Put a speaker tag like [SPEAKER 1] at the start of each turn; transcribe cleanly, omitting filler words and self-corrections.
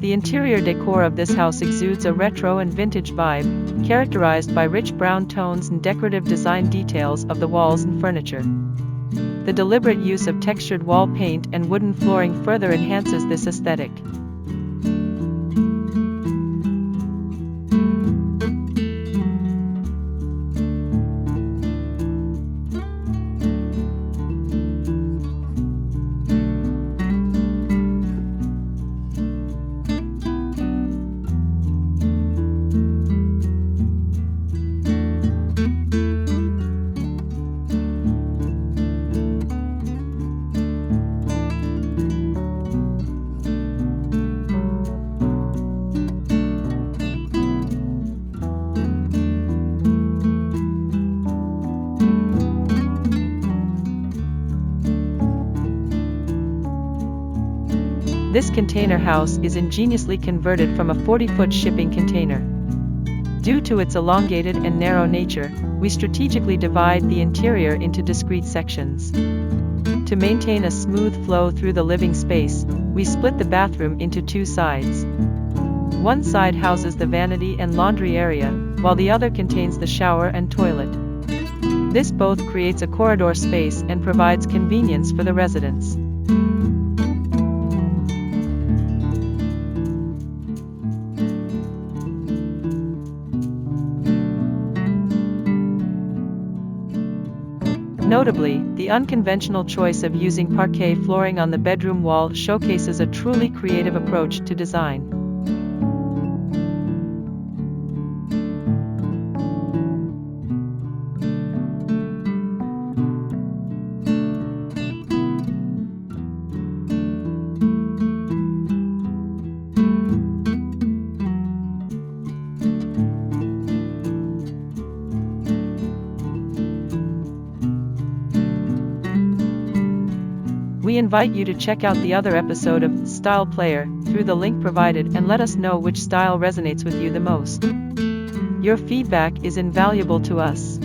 [SPEAKER 1] The interior decor of this house exudes a retro and vintage vibe, characterized by rich brown tones and decorative design details of the walls and furniture. The deliberate use of textured wall paint and wooden flooring further enhances this aesthetic. This container house is ingeniously converted from a 40-foot shipping container. Due to its elongated and narrow nature, we strategically divide the interior into discrete sections. To maintain a smooth flow through the living space, we split the bathroom into two sides. One side houses the vanity and laundry area, while the other contains the shower and toilet. This both creates a corridor space and provides convenience for the residents. Notably, the unconventional choice of using parquet flooring on the bedroom wall showcases a truly creative approach to design. We invite you to check out the other episode of Style Player through the link provided and let us know which style resonates with you the most. Your feedback is invaluable to us.